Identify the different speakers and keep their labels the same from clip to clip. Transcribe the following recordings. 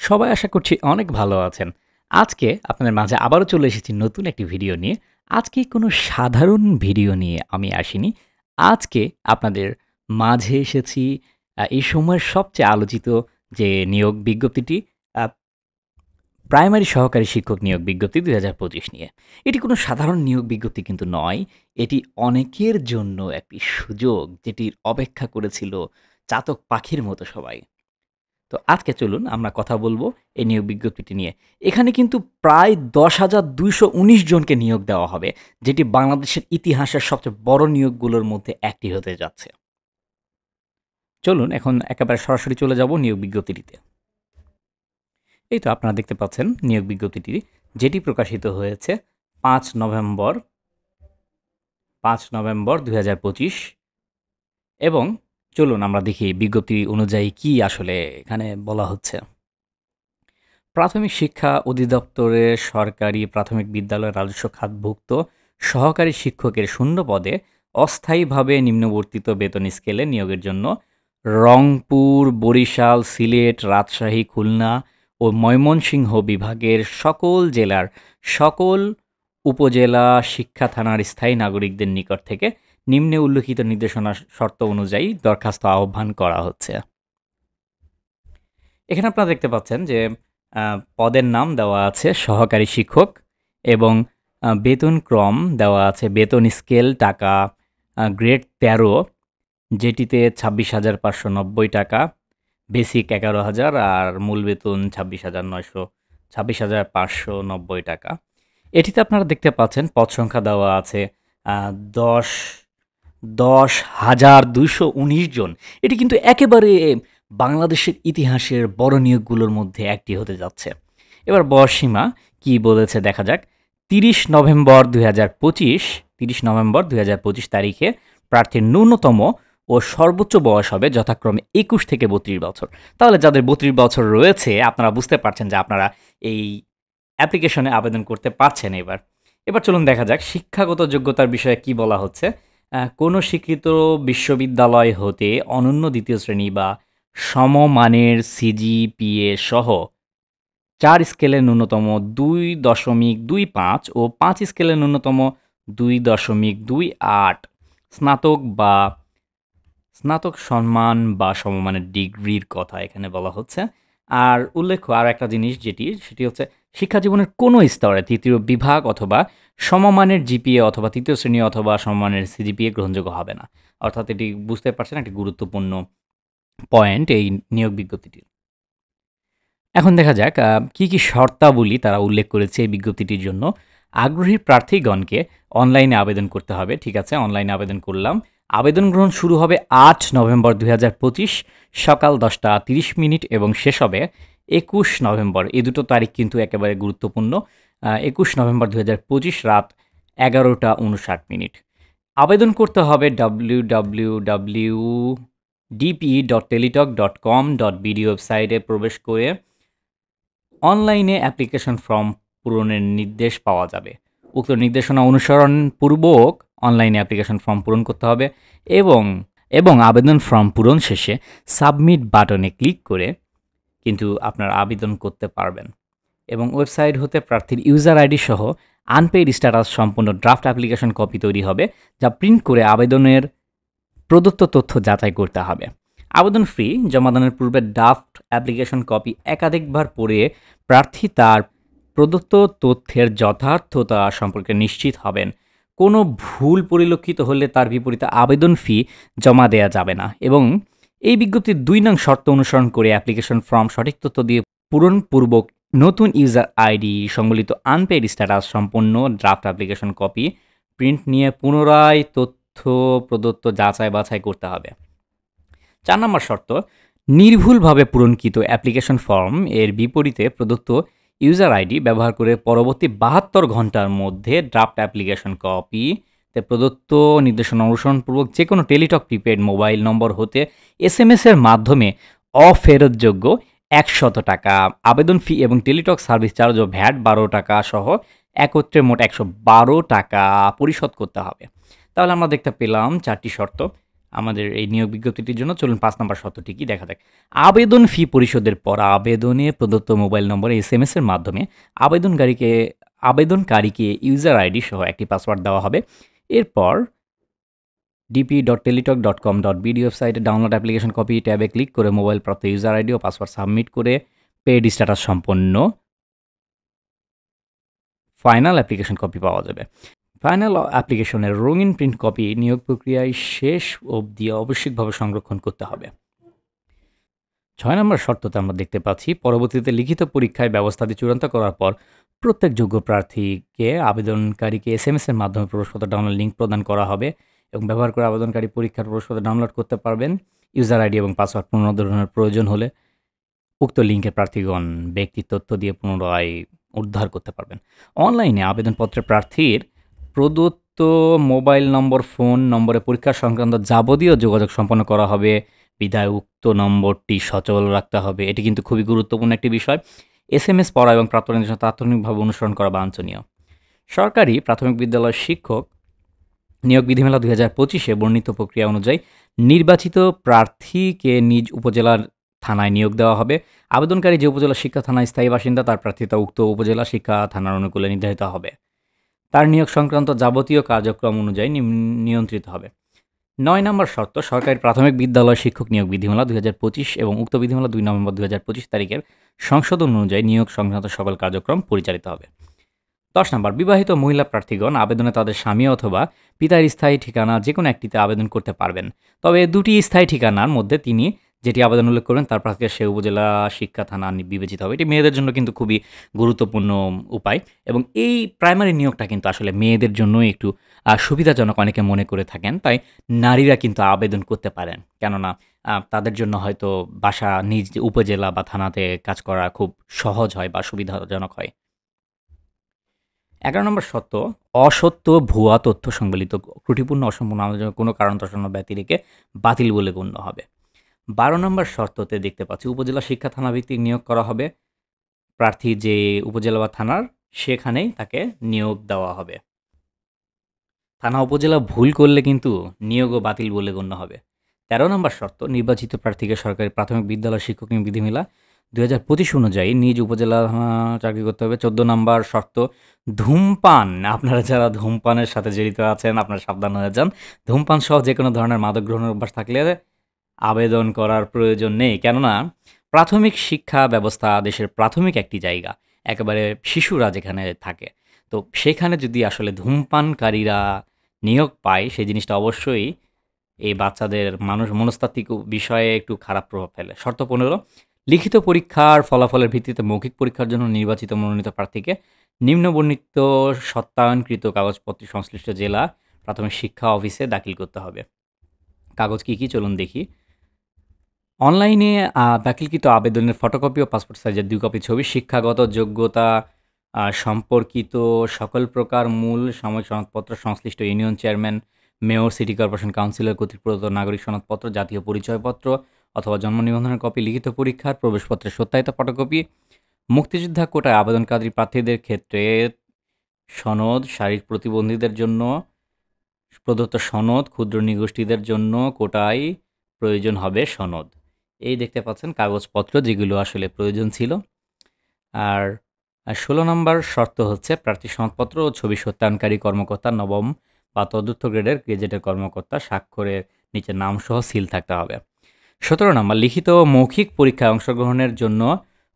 Speaker 1: সবাই আশা করছি অনেক ভালো আছেন। আজকে আপনাদের মাঝে আবারও চলে এসেছি নতুন একটি ভিডিও নিয়ে। আজকে কোনো সাধারণ ভিডিও নিয়ে আমি আসিনি। আজকে আপনাদের মাঝে এসেছি এই সময়ের সবচেয়ে আলোচিত যে নিয়োগ বিজ্ঞপ্তিটি আ প্রাইমারি সহকারী শিক্ষক নিয়োগ বিজ্ঞপ্তি ২০২৫ নিয়ে। এটি কোনো সাধারণ নিয়োগ বিজ্ঞপ্তি কিন্তু নয়। এটি অনেকের জন্য একটি সুযোগ যেটির অপেক্ষা করেছিল চাতক পাখির মতো সবাই। তো আজকে চলুন আমরা কথা বলবো এই নিয়োগ বিজ্ঞপ্তিটি নিয়ে। এখানে কিন্তু প্রায় ১০,২১৯ জনকে নিয়োগ দেওয়া হবে, যেটি বাংলাদেশের ইতিহাসের সবচেয়ে বড় নিয়োগগুলোর মধ্যে একটি হতে যাচ্ছে। চলুন এখন একেবারে সরাসরি চলে যাব নিয়োগ বিজ্ঞপ্তিটিতে। এই তো আপনারা দেখতে পাচ্ছেন নিয়োগ বিজ্ঞপ্তিটি, যেটি প্রকাশিত হয়েছে ৫ নভেম্বর ২০২৫ এবং চলুন আমরা দেখি বিজ্ঞপ্তি অনুযায়ী কি আসলে এখানে বলা হচ্ছে। প্রাথমিক শিক্ষা অধিদপ্তরের সরকারি প্রাথমিক বিদ্যালয় রাজস্ব খাতভুক্ত সহকারী শিক্ষকের শূন্য পদে অস্থায়ীভাবে নিম্নবর্তিত বেতন স্কেলে নিয়োগের জন্য রংপুর, বরিশাল, সিলেট, রাজশাহী, খুলনা ও ময়মনসিংহ বিভাগের সকল জেলার সকল উপজেলা শিক্ষা থানার স্থায়ী নাগরিকদের নিকট থেকে নিম্নে উল্লিখিত নির্দেশনা শর্ত অনুযায়ী দরখাস্ত আহ্বান করা হচ্ছে। এখানে আপনারা দেখতে পাচ্ছেন যে পদের নাম দেওয়া আছে সহকারী শিক্ষক এবং বেতন ক্রম দেওয়া আছে, বেতন স্কেল টাকা গ্রেড ১৩, যেটিতে ২৬,৫৯০ টাকা, বেসিক ১১,০০০ আর মূল বেতন ২৬,৫৯০ টাকা। এটিতে আপনারা দেখতে পাচ্ছেন পদ সংখ্যা দেওয়া আছে ১০,২১৯ জন। এটি কিন্তু একেবারে বাংলাদেশের ইতিহাসের বড় নিয়োগগুলোর মধ্যে একটি হতে যাচ্ছে। এবার বয়সসীমা কি বলেছে দেখা যাক। ৩০ নভেম্বর ২০২৫ তারিখে প্রার্থীর ন্যূনতম ও সর্বোচ্চ বয়স হবে যথাক্রমে ২১ থেকে ৩২ বছর। তাহলে যাদের ৩২ বছর রয়েছে আপনারা বুঝতে পারছেন যে আপনারা এই অ্যাপ্লিকেশনে আবেদন করতে পারছেন। এবার চলুন দেখা যাক শিক্ষাগত যোগ্যতার বিষয়ে কি বলা হচ্ছে। কোনো স্বীকৃত বিশ্ববিদ্যালয় হতে অনন্য দ্বিতীয় শ্রেণী বা সমমানের সিজিপিএ সহ ৪ স্কেলের ন্যূনতম ২.২৫ ও ৫ স্কেলের ন্যূনতম ২.২৮ স্নাতক সম্মান বা সমমানের ডিগ্রির কথা এখানে বলা হচ্ছে। আর উল্লেখ্য আর একটা জিনিস সেটি হচ্ছে শিক্ষা জীবনের কোনো স্তরে তৃতীয় বিভাগ অথবা সমমানের জিপিএ অথবা তৃতীয় শ্রেণী অথবা সমমানের সিজিপিএ গ্রহণযোগ্য হবে না। অর্থাৎ এটি বুঝতে পারছেন একটি গুরুত্বপূর্ণ পয়েন্ট এই নিয়োগ বিজ্ঞপ্তিটির। এখন দেখা যাক কি কি শর্তাবলী তারা উল্লেখ করেছে এই বিজ্ঞপ্তিটির জন্য। আগ্রহী প্রার্থীগণকে অনলাইনে আবেদন করতে হবে। ঠিক আছে, অনলাইনে আবেদন করলাম। আবেদন গ্রহণ শুরু হবে ৮ নভেম্বর ২০২৫ সকাল ১০টা ৩০ এবং শেষ হবে ২১ নভেম্বর। এই দুটো তারিখ কিন্তু একেবারে গুরুত্বপূর্ণ। ২১ নভেম্বর ২০২৫ রাত ১১টা ৫৯। আবেদন করতে হবে www.dpe.teletalk.com.bd ওয়েবসাইটে প্রবেশ করে অনলাইনে অ্যাপ্লিকেশন ফর্ম পূরণের নির্দেশ পাওয়া যাবে। উক্ত নির্দেশনা অনুসরণ পূর্বক অনলাইনে অ্যাপ্লিকেশন ফর্ম পূরণ করতে হবে এবং আবেদন ফর্ম পূরণ শেষে সাবমিট বাটনে ক্লিক করে কিন্তু আপনারা আবেদন করতে পারবেন। এবং ওয়েবসাইট হতে প্রার্থীর ইউজার আইডি সহ আনপেইড স্ট্যাটাস সম্পূর্ণ ড্রাফট অ্যাপ্লিকেশন কপি তৈরি হবে, যা প্রিন্ট করে আবেদনের প্রদত্ত তথ্য যাচাই করতে হবে। আবেদন ফি জমাদানের পূর্বে ড্রাফট অ্যাপ্লিকেশন কপি একাধিকবার পড়ে প্রার্থী তার প্রদত্ত তথ্যের যথার্থতা সম্পর্কে নিশ্চিত হবেন। কোনো ভুল পরিলক্ষিত হলে তার বিপরীতে আবেদন ফি জমা দেওয়া যাবে না। এবং এই বিজ্ঞপ্তির ২ নং শর্ত অনুসরণ করে অ্যাপ্লিকেশন ফর্ম সঠিক তথ্য দিয়ে পূরণপূর্বক নতুন ইউজার আইডি সংবলিত আনপেইড স্ট্যাটাস সম্পন্ন ড্রাফট অ্যাপ্লিকেশন কপি প্রিন্ট নিয়ে পুনরায় তথ্য প্রদত্ত যাচাই বাছাই করতে হবে। ৪ নম্বর শর্ত, নির্ভুলভাবে পূরণকৃত অ্যাপ্লিকেশন ফর্ম এর বিপরীতে প্রদত্ত ইউজার আইডি ব্যবহার করে পরবর্তী ৭২ ঘন্টার মধ্যে ড্রাফট অ্যাপ্লিকেশন কপিতে প্রদত্ত নির্দেশনা অনুসরণপূর্বক যে কোনো টেলিটক প্রিপেড মোবাইল নম্বর হতে SMS এর মাধ্যমে অফেরতযোগ্য ১০০ টাকা আবেদন ফি এবং টেলিটক সার্ভিস চার্জ ও ভ্যাট ১২ টাকা সহ একত্রে মোট ১১২ টাকা পরিশোধ করতে হবে। তাহলে আমরা দেখতে পেলাম ৪টি শর্ত। আমাদের এই নিয়োগ বিজ্ঞপ্তিটির জন্য। চলুন ৫ নম্বর শর্তটি কি দেখা যাক। আবেদন ফি পরিশোধের পর আবেদনে প্রদত্ত মোবাইল নম্বরে SMS এর মাধ্যমে আবেদনকারীকে ইউজার আইডি সহ একটি পাসওয়ার্ড দেওয়া হবে। এরপর dp.teletalk.com.bd ওয়েবসাইটে ডাউনলোড অ্যাপ্লিকেশন কপি ট্যাবে ক্লিক করে মোবাইল প্রাপ্ত ইউজার আইডি ও পাসওয়ার্ড সাবমিট করে পেড স্ট্যাটাস সম্পন্ন ফাইনাল অ্যাপ্লিকেশন কপি পাওয়া যাবে। ফাইনাল অ্যাপ্লিকেশনের রঙিন প্রিন্ট কপি নিয়োগ প্রক্রিয়ায় শেষ অবধি আবশ্যিকভাবে সংরক্ষণ করতে হবে। ৬ নম্বর শর্ততে আমরা দেখতে পাচ্ছি, পরবর্তীতে লিখিত পরীক্ষায় ব্যবস্থাটি চূড়ান্ত করার পর প্রত্যেক যোগ্য প্রার্থীকে আবেদনকারীকে SMS এর মাধ্যমে প্রবেশপত্র ডাউনলোড লিঙ্ক প্রদান করা হবে এবং ব্যবহার করে আবেদনকারী পরীক্ষার প্রবেশপত্র ডাউনলোড করতে পারবেন। ইউজার আইডি এবং পাসওয়ার্ড পুনরুদ্ধারের প্রয়োজন হলে উক্ত লিঙ্কে প্রার্থীগণ ব্যক্তির তথ্য দিয়ে পুনরায় উদ্ধার করতে পারবেন। অনলাইনে আবেদনপত্রে প্রার্থীর প্রদত্ত মোবাইল নম্বর, ফোন নম্বরে পরীক্ষা সংক্রান্ত যাবতীয় যোগাযোগ সম্পন্ন করা হবে বিধায় উক্ত নম্বরটি সচল রাখতে হবে। এটি কিন্তু খুবই গুরুত্বপূর্ণ একটি বিষয়। SMS পড়া এবং প্রাপ্ত নির্দেশনা তাৎক্ষণিকভাবে অনুসরণ করা বাঞ্ছনীয়। সরকারি প্রাথমিক বিদ্যালয়ের শিক্ষক নিয়োগ বিধিমালা 2025-এ বর্ণিত প্রক্রিয়া অনুযায়ী নির্বাচিত প্রার্থীকে নিজ উপজেলার থানায় নিয়োগ দেওয়া হবে। আবেদনকারী যে উপজেলা শিক্ষা থানায় স্থায়ী বাসিন্দা তার প্রার্থিতা উক্ত উপজেলা শিক্ষা থানার অনুকূলে নির্ধারিত হবে। তার নিয়োগ সংক্রান্ত যাবতীয় কার্যক্রম অনুযায়ী নিয়ন্ত্রিত হবে। ৯ নম্বর শর্ত, সরকারি প্রাথমিক বিদ্যালয় শিক্ষক নিয়োগ বিধিমালা 2025 এবং উক্ত বিধিমালা 2 নভেম্বর 2025 তারিখের সংশোধন অনুযায়ী নিয়োগ সংক্রান্ত সকল কার্যক্রম পরিচালিত হবে। ১০ নম্বর, বিবাহিত মহিলা প্রার্থীগণ আবেদনে তাদের স্বামী অথবা পিতার স্থায়ী ঠিকানা যে কোনো একটিতে আবেদন করতে পারবেন। তবে দুটি স্থায়ী ঠিকানার মধ্যে তিনি যেটি আবেদন উল্লেখ করবেন তার প্রার্থীকে সে উপজেলা শিক্ষা থানা বিবেচিত হবে। এটি মেয়েদের জন্য কিন্তু খুবই গুরুত্বপূর্ণ উপায় এবং এই প্রাইমারি নিয়োগটা কিন্তু আসলে মেয়েদের জন্যই একটু সুবিধাজনক অনেকে মনে করে থাকেন। তাই নারীরা কিন্তু আবেদন করতে পারেন, কেননা তাদের জন্য হয়তো বাসা নিজ উপজেলা বা থানাতে কাজ করা খুব সহজ হয় বা সুবিধাজনক হয়। ১১ নম্বর শর্ত, অসত্য ভুয়া তথ্য সংবলিত ত্রুটিপূর্ণ অসম্পূর্ণ আবেদনের কোনো কারণ দর্শানো ব্যতি রেখে বাতিল বলে গণ্য হবে। ১২ নম্বর শর্ততে দেখতে পাচ্ছি, উপজেলা শিক্ষা থানা ভিত্তিক নিয়োগ করা হবে। প্রার্থী যে উপজেলা বা থানার সেখানেই তাকে নিয়োগ দেওয়া হবে। থানা উপজেলা ভুল করলে কিন্তু নিয়োগও বাতিল বলে গণ্য হবে। ১৩ নম্বর শর্ত, নির্বাচিত প্রার্থীকে সরকারি প্রাথমিক বিদ্যালয় শিক্ষক নিয়োগ বিধিমালা 2025 অনুযায়ী নিজ উপজেলা চাকরি করতে হবে। ১৪ নম্বর শর্ত, ধূমপান, আপনারা যারা ধূমপানের সাথে জড়িত আছেন আপনারা সাবধান হয়ে যান। ধূমপান সহ যে কোনো ধরনের মাদক গ্রহণের অভ্যাস থাকলে আবেদন করার প্রয়োজন নেই, কেননা প্রাথমিক শিক্ষা ব্যবস্থা দেশের প্রাথমিক একটি জায়গা, একেবারে শিশুরা যেখানে থাকে, তো সেখানে যদি আসলে ধূমপানকারীরা নিয়োগ পায় সেই জিনিসটা অবশ্যই এই বাচ্চাদের মনস্তাত্ত্বিক বিষয়ে একটু খারাপ প্রভাব ফেলে। শর্ত ১৫, লিখিত পরীক্ষার ফলাফলের ভিত্তিতে মৌখিক পরীক্ষার জন্য নির্বাচিত মনোনীত প্রার্থীকে নিম্নবর্ণিত সত্যায়নকৃত কাগজপত্র সংশ্লিষ্ট জেলা প্রাথমিক শিক্ষা অফিসে দাখিল করতে হবে। কাগজ কী কী চলুন দেখি। অনলাইনে দাখিলকৃত আবেদনের ফটোকপি ও পাসপোর্ট সাইজের 2 কপি ছবি, শিক্ষাগত যোগ্যতা সম্পর্কিত সকল প্রকার মূল সাময়িক সনদপত্র, সংশ্লিষ্ট union chairman, mayor, city corporation councillor কর্তৃক প্রদত্ত নাগরিক সনদপত্র, জাতীয় পরিচয়পত্র অথবা জন্ম নিবন্ধনের কপি, লিখিত পরীক্ষার প্রবেশপত্রের সত্যায়িত ফটোকপি, মুক্তিযোদ্ধা কোটায় আবেদনকারী প্রার্থীদের ক্ষেত্রে সনদ, শারীরিক প্রতিবন্ধীদের জন্য প্রদত্ত সনদ, ক্ষুদ্র নৃগোষ্ঠীদের জন্য কোটায় প্রয়োজন হবে সনদ। এই দেখতে পাচ্ছেন কাগজপত্র যেগুলো আসলে প্রয়োজন ছিল। আর 16 নম্বর শর্ত হচ্ছে, প্রার্থী সনদপত্র ও ছবি সত্যায়নকারী কর্মকর্তা নবম বা তদুর্ধ্ব গ্রেডের গেজেটের কর্মকর্তা স্বাক্ষরের নিচে নামসহ সিল থাকতে হবে। 17 নম্বর, লিখিত ও মৌখিক পরীক্ষায় অংশগ্রহণের জন্য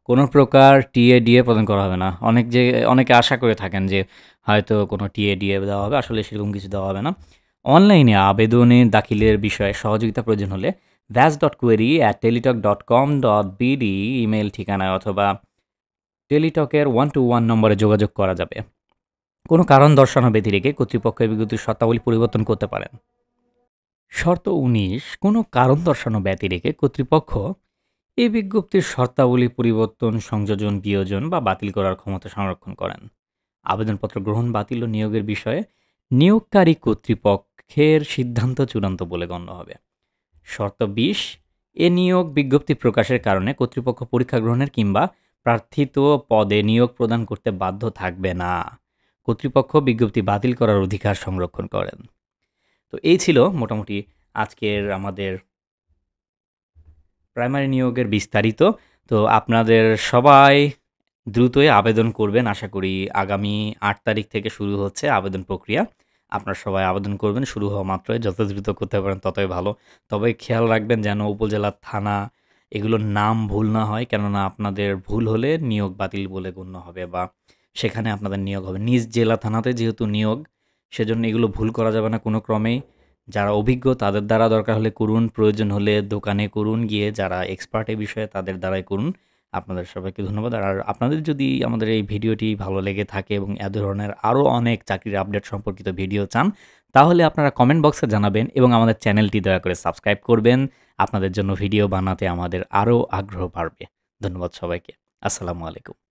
Speaker 1: কোনো প্রকার টিএডিএ প্রদান করা হবে না। অনেকে আশা করে থাকেন যে হয়তো কোনো টিএডিএ দেওয়া হবে, আসলে সেরকম কিছু দেওয়া হবে না। অনলাইনে আবেদনে দাখিলের বিষয়ে সহযোগিতা প্রয়োজন হলে vaz.query@teletalk.com.bd ইমেল ঠিকানায় অথবা টেলিটকের 121 নম্বরে যোগাযোগ করা যাবে। কোনো কারণ দর্শানো ব্যতি রেখে কর্তৃপক্ষের বিজ্ঞপ্তির শর্তাবলী পরিবর্তন করতে পারেন। শর্ত 19, কোনো কারণ দর্শানো ব্যতি রেখে কর্তৃপক্ষ এই বিজ্ঞপ্তির শর্তাবলী পরিবর্তন, সংযোজন, বিয়োজন বা বাতিল করার ক্ষমতা সংরক্ষণ করেন। আবেদনপত্র গ্রহণ, বাতিল ও নিয়োগের বিষয়ে নিয়োগকারী কর্তৃপক্ষের সিদ্ধান্ত চূড়ান্ত বলে গণ্য হবে। শর্ত 20, এ নিয়োগ বিজ্ঞপ্তি প্রকাশের কারণে কর্তৃপক্ষ পরীক্ষা গ্রহণের কিংবা প্রার্থিত পদে নিয়োগ প্রদান করতে বাধ্য থাকবে না। কর্তৃপক্ষ বিজ্ঞপ্তি বাতিল করার অধিকার সংরক্ষণ করেন। তো এই ছিল মোটামুটি আজকের আমাদের প্রাইমারি নিয়োগের বিস্তারিত। তো আপনাদের সবাই দ্রুতই আবেদন করবেন। আশা করি আগামী ৮ তারিখ থেকে শুরু হচ্ছে আবেদন প্রক্রিয়া। আপনারা সবাই আবেদন করবেন শুরু হওয়া মাত্রই। যত দ্রুত করতে পারেন ততই ভালো। তবে খেয়াল রাখবেন যেন উপজেলা, থানা এগুলোর নাম ভুল না হয়। কেননা আপনাদের ভুল হলে নিয়োগ বাতিল বলে গণ্য হবে বা সেখানে আপনাদের নিয়োগ হবে। নিজ জেলা থানাতে যেহেতু নিয়োগ, সেজন্য এগুলো ভুল করা যাবে না কোনো ক্রমেই। যারা অভিজ্ঞ তাদের দ্বারা দরকার হলে করুন, প্রয়োজন হলে দোকানে করুন গিয়ে, যারা এক্সপার্ট এই বিষয়ে তাদের দ্বারাই করুন। আপনাদের সবাইকে ধন্যবাদ। আর আপনাদের যদি আমাদের এই ভিডিওটি ভালো লেগে থাকে এবং এ ধরনের আরও অনেক চাকরির আপডেট সম্পর্কিত ভিডিও চান, তাহলে আপনারা কমেন্ট বক্সে জানাবেন এবং আমাদের চ্যানেলটি দয়া করে সাবস্ক্রাইব করবেন। আপনাদের জন্য ভিডিও বানাতে আমাদের আরও আগ্রহ বাড়বে। ধন্যবাদ সবাইকে। আসসালামু আলাইকুম।